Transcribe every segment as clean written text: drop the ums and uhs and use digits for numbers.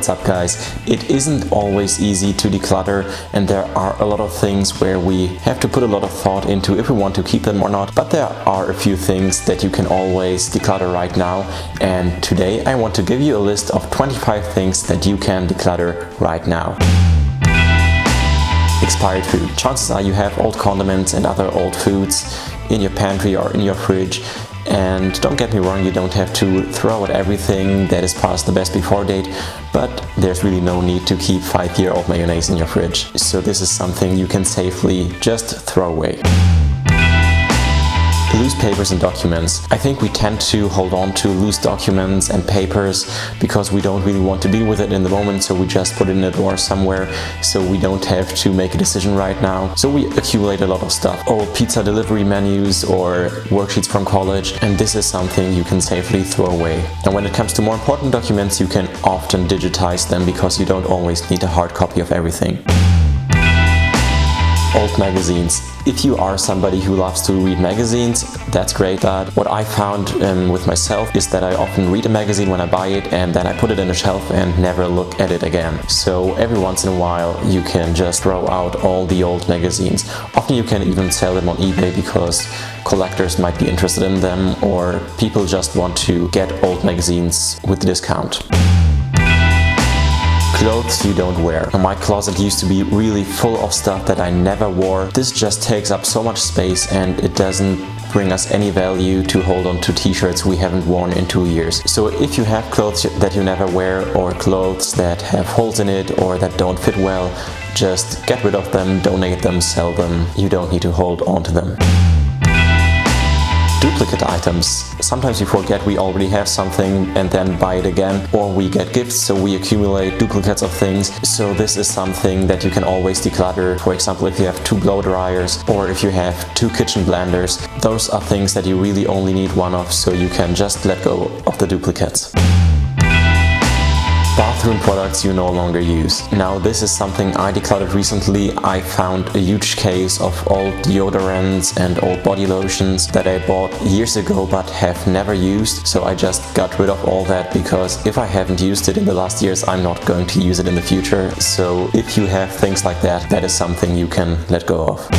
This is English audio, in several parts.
what's up guys? It isn't always easy to declutter, and there are a lot of things where we have to put a lot of thought into if we want to keep them or not, but there are a few things that you can always declutter right now, and today I want to give you a list of 25 things that you can declutter right now. Expired food. Chances are you have old condiments and other old foods in your pantry or in your fridge. And don't get me wrong, you don't have to throw out everything that is past the best before date, but there's really no need to keep 5-year-old mayonnaise in your fridge. So this is something you can safely just throw away. Loose papers and documents. I think we tend to hold on to loose documents and papers because we don't really want to deal with it in the moment, so we just put it in a drawer somewhere so we don't have to make a decision right now. So we accumulate a lot of stuff, old pizza delivery menus or worksheets from college, and this is something you can safely throw away. And when it comes to more important documents, you can often digitize them because you don't always need a hard copy of everything. Old magazines. If you are somebody who loves to read magazines, that's great, but what I found with myself is that I often read a magazine when I buy it and then I put it in a shelf and never look at it again. So every once in a while you can just throw out all the old magazines. Often you can even sell them on eBay because collectors might be interested in them, or people just want to get old magazines with discount. Clothes you don't wear. My closet used to be really full of stuff that I never wore. This just takes up so much space and it doesn't bring us any value to hold on to t-shirts we haven't worn in 2 years. So if you have clothes that you never wear, or clothes that have holes in it or that don't fit well, just get rid of them, donate them, sell them. You don't need to hold on to them. Duplicate items. Sometimes we forget we already have something and then buy it again, or we get gifts so we accumulate duplicates of things. So this is something that you can always declutter. For example, if you have 2 blow dryers or if you have 2 kitchen blenders, those are things that you really only need one of, so you can just let go of the duplicates. Bathroom products you no longer use. Now this is something I decluttered recently. I found a huge case of old deodorants and old body lotions that I bought years ago but have never used. So I just got rid of all that because if I haven't used it in the last years, I'm not going to use it in the future. So if you have things like that, that is something you can let go of.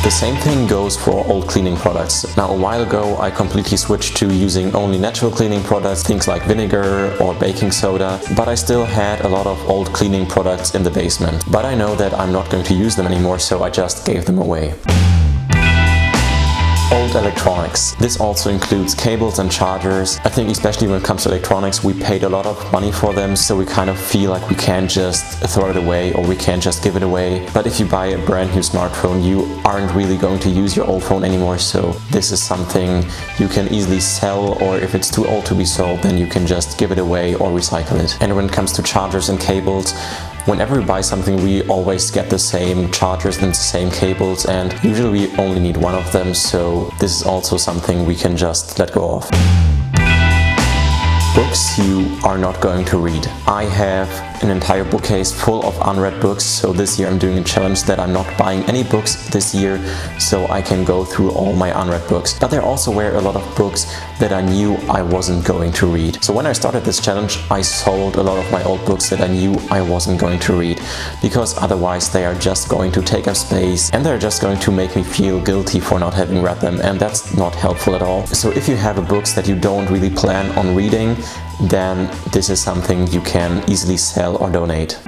The same thing goes for old cleaning products. Now a while ago I completely switched to using only natural cleaning products, things like vinegar or baking soda, but I still had a lot of old cleaning products in the basement. But I know that I'm not going to use them anymore, so I just gave them away. Old electronics. This also includes cables and chargers. I think especially when it comes to electronics, we paid a lot of money for them, so we kind of feel like we can't just throw it away or we can't just give it away. But if you buy a brand new smartphone, you aren't really going to use your old phone anymore, so this is something you can easily sell, or if it's too old to be sold, then you can just give it away or recycle it. And when it comes to chargers and cables, whenever we buy something, we always get the same chargers and the same cables, and usually we only need one of them, so this is also something we can just let go of. Books you are not going to read. I have an entire bookcase full of unread books, so this year I'm doing a challenge that I'm not buying any books this year, so I can go through all my unread books. But there also were a lot of books that I knew I wasn't going to read. So when I started this challenge, I sold a lot of my old books that I knew I wasn't going to read, because otherwise they are just going to take up space and they're just going to make me feel guilty for not having read them, and that's not helpful at all. So if you have books that you don't really plan on reading, then this is something you can easily sell or donate.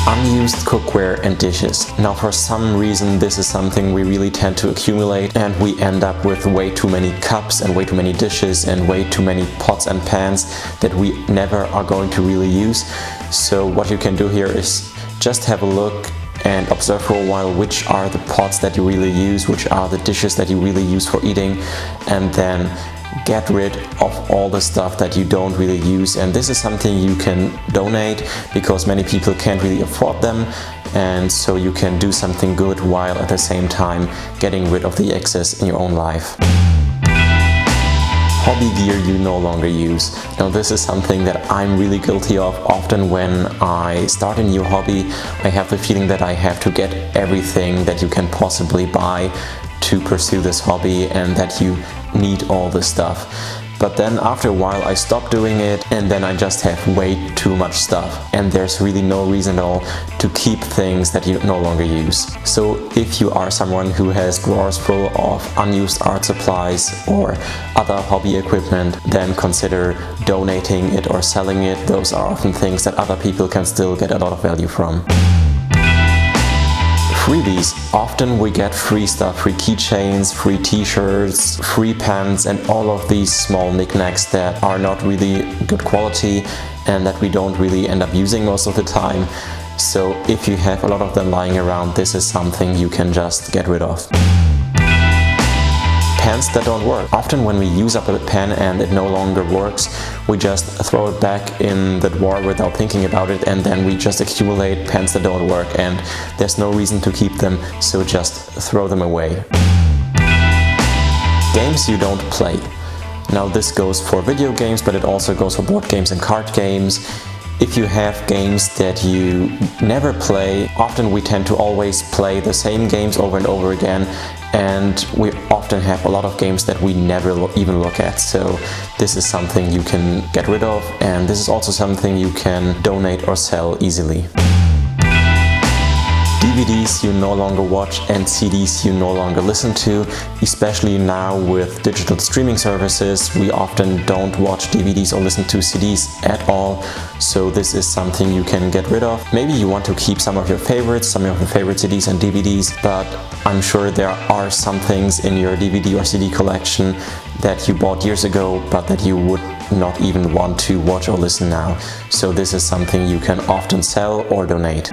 Unused cookware and dishes. Now for some reason this is something we really tend to accumulate, and we end up with way too many cups and way too many dishes and way too many pots and pans that we never are going to really use. So what you can do here is just have a look and observe for a while which are the pots that you really use, which are the dishes that you really use for eating, and then get rid of all the stuff that you don't really use. And this is something you can donate because many people can't really afford them, and so you can do something good while at the same time getting rid of the excess in your own life. Hobby gear you no longer use. Now this is something that I'm really guilty of. Often when I start a new hobby, I have the feeling that I have to get everything that you can possibly buy to pursue this hobby, and that you need all this stuff. But then after a while I stopped doing it, and then I just have way too much stuff. And there's really no reason at all to keep things that you no longer use. So if you are someone who has drawers full of unused art supplies or other hobby equipment, then consider donating it or selling it. Those are often things that other people can still get a lot of value from. Freebies. Often we get free stuff, free keychains, free t-shirts, free pens, and all of these small knickknacks that are not really good quality and that we don't really end up using most of the time. So if you have a lot of them lying around, this is something you can just get rid of. Pens that don't work. Often when we use up a pen and it no longer works, we just throw it back in the drawer without thinking about it, and then we just accumulate pens that don't work, and there's no reason to keep them, so just throw them away. Games you don't play. Now this goes for video games, but it also goes for board games and card games. If you have games that you never play, often we tend to always play the same games over and over again, and we often have a lot of games that we never even look at. So this is something you can get rid of, and this is also something you can donate or sell easily. DVDs you no longer watch and CDs you no longer listen to, especially now with digital streaming services. We often don't watch DVDs or listen to CDs at all, so this is something you can get rid of. Maybe you want to keep some of your favorites, some of your favorite CDs and DVDs, but I'm sure there are some things in your DVD or CD collection that you bought years ago, but that you would not even want to watch or listen now. So this is something you can often sell or donate.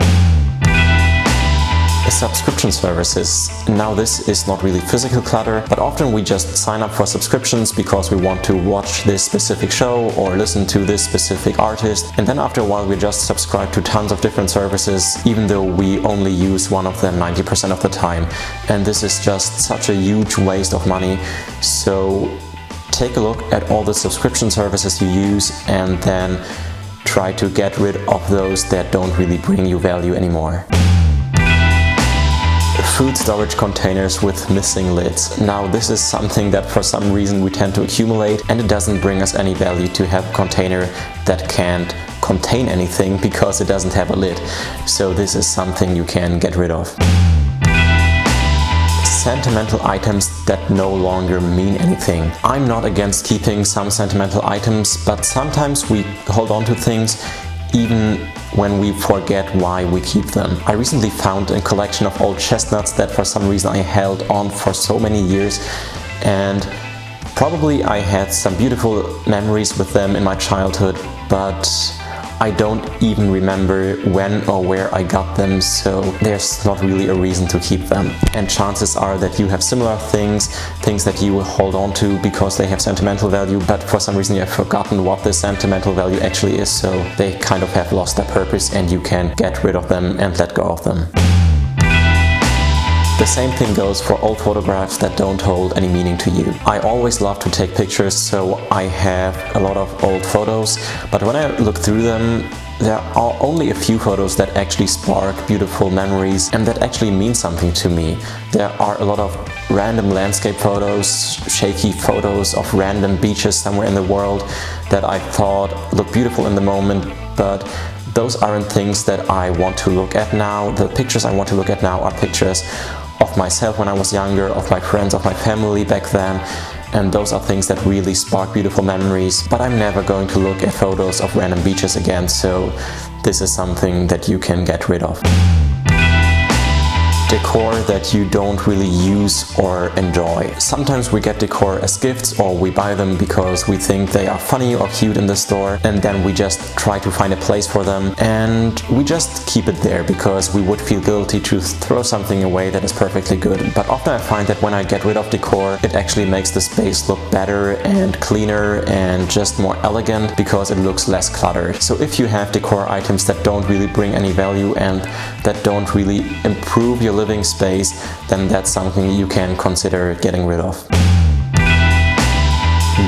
Subscription services. Now this is not really physical clutter, but often we just sign up for subscriptions because we want to watch this specific show or listen to this specific artist, and then after a while we just subscribe to tons of different services, even though we only use one of them 90% of the time. And this is just such a huge waste of money. So take a look at all the subscription services you use and then try to get rid of those that don't really bring you value anymore. Food storage containers with missing lids. Now this is something that for some reason we tend to accumulate, and it doesn't bring us any value to have a container that can't contain anything because it doesn't have a lid. So this is something you can get rid of. Sentimental items that no longer mean anything. I'm not against keeping some sentimental items, but sometimes we hold on to things even when we forget why we keep them. I recently found a collection of old chestnuts that for some reason I held on for so many years, and probably I had some beautiful memories with them in my childhood, but I don't even remember when or where I got them, so there's not really a reason to keep them. And chances are that you have similar things that you will hold on to because they have sentimental value, but for some reason you have forgotten what the sentimental value actually is, so they kind of have lost their purpose and you can get rid of them and let go of them. The same thing goes for old photographs that don't hold any meaning to you. I always love to take pictures, so I have a lot of old photos, but when I look through them, there are only a few photos that actually spark beautiful memories and that actually mean something to me. There are a lot of random landscape photos, shaky photos of random beaches somewhere in the world that I thought looked beautiful in the moment, but those aren't things that I want to look at now. The pictures I want to look at now are pictures of myself when I was younger, of my friends, of my family back then, and those are things that really spark beautiful memories. But I'm never going to look at photos of random beaches again, so this is something that you can get rid of. Decor that you don't really use or enjoy. Sometimes we get decor as gifts, or we buy them because we think they are funny or cute in the store, and then we just try to find a place for them and we just keep it there because we would feel guilty to throw something away that is perfectly good. But often I find that when I get rid of decor, it actually makes the space look better and cleaner and just more elegant because it looks less cluttered. So if you have decor items that don't really bring any value and that don't really improve your living space, then that's something you can consider getting rid of.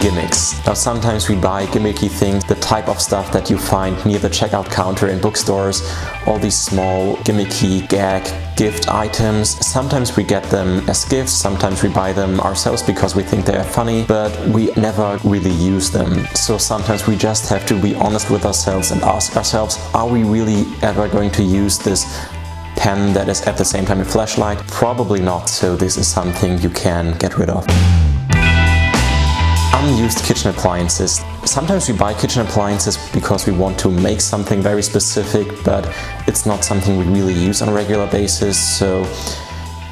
Gimmicks. Now sometimes we buy gimmicky things, the type of stuff that you find near the checkout counter in bookstores, all these small gimmicky gag gift items. Sometimes we get them as gifts, sometimes we buy them ourselves because we think they are funny, but we never really use them. So sometimes we just have to be honest with ourselves and ask ourselves, are we really ever going to use this pen that is at the same time a flashlight? Probably not, so this is something you can get rid of. Unused kitchen appliances. Sometimes we buy kitchen appliances because we want to make something very specific, but it's not something we really use on a regular basis. So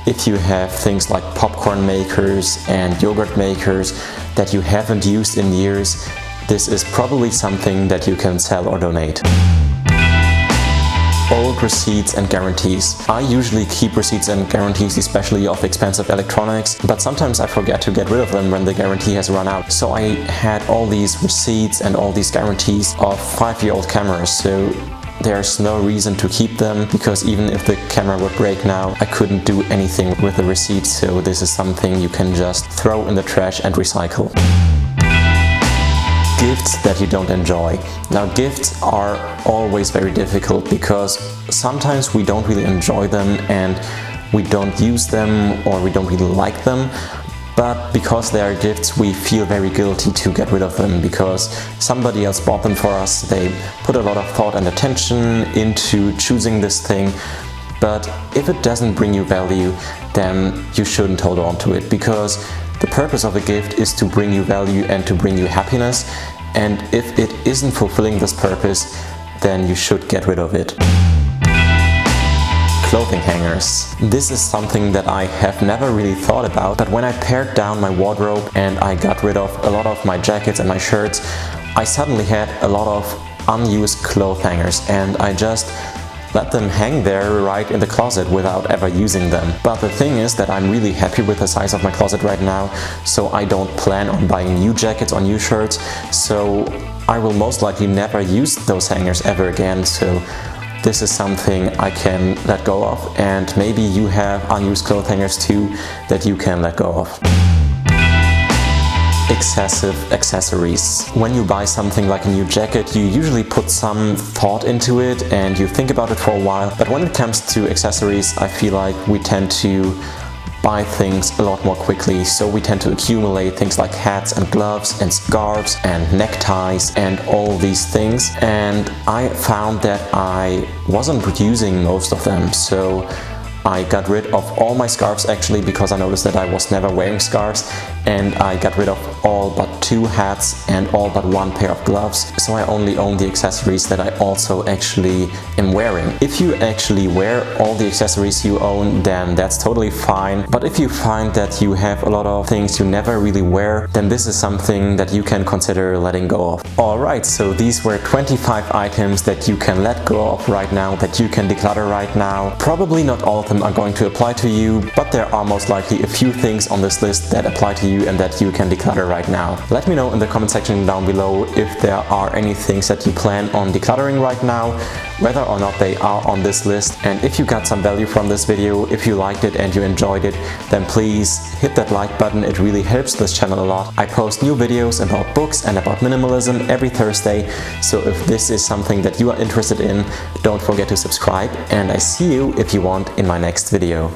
if you have things like popcorn makers and yogurt makers that you haven't used in years, this is probably something that you can sell or donate. Old receipts and guarantees. I usually keep receipts and guarantees, especially of expensive electronics, but sometimes I forget to get rid of them when the guarantee has run out. So I had all these receipts and all these guarantees of 5-year-old cameras, so there's no reason to keep them, because even if the camera would break now, I couldn't do anything with the receipts, so this is something you can just throw in the trash and recycle. Gifts that you don't enjoy. Now, gifts are always very difficult because sometimes we don't really enjoy them and we don't use them or we don't really like them, but because they are gifts we feel very guilty to get rid of them because somebody else bought them for us, they put a lot of thought and attention into choosing this thing. But if it doesn't bring you value, then you shouldn't hold on to it, because the purpose of a gift is to bring you value and to bring you happiness, and if it isn't fulfilling this purpose, then you should get rid of it. Clothing hangers. This is something that I have never really thought about, but when I pared down my wardrobe and I got rid of a lot of my jackets and my shirts, I suddenly had a lot of unused clothes hangers, and I just let them hang there right in the closet without ever using them. But the thing is that I'm really happy with the size of my closet right now, so I don't plan on buying new jackets or new shirts, so I will most likely never use those hangers ever again, so this is something I can let go of, and maybe you have unused clothes hangers too that you can let go of. Excessive accessories. When you buy something like a new jacket, you usually put some thought into it and you think about it for a while, but when it comes to accessories, I feel like we tend to buy things a lot more quickly. So we tend to accumulate things like hats and gloves and scarves and neckties and all these things, and I found that I wasn't using most of them, so I got rid of all my scarves actually, because I noticed that I was never wearing scarves, and I got rid of all but 2 hats and all but 1 pair of gloves, so I only own the accessories that I also actually am wearing. If you actually wear all the accessories you own, then that's totally fine, but if you find that you have a lot of things you never really wear, then this is something that you can consider letting go of. Alright, so these were 25 items that you can let go of right now, that you can declutter right now. Probably not all of them are going to apply to you, but there are most likely a few things on this list that apply to you and that you can declutter right now. Let me know in the comment section down below if there are any things that you plan on decluttering right now, whether or not they are on this list, and if you got some value from this video, if you liked it and you enjoyed it, then please hit that like button. It really helps this channel a lot. I post new videos about books and about minimalism every Thursday, so if this is something that you are interested in, don't forget to subscribe, and I see you if you want in my next video.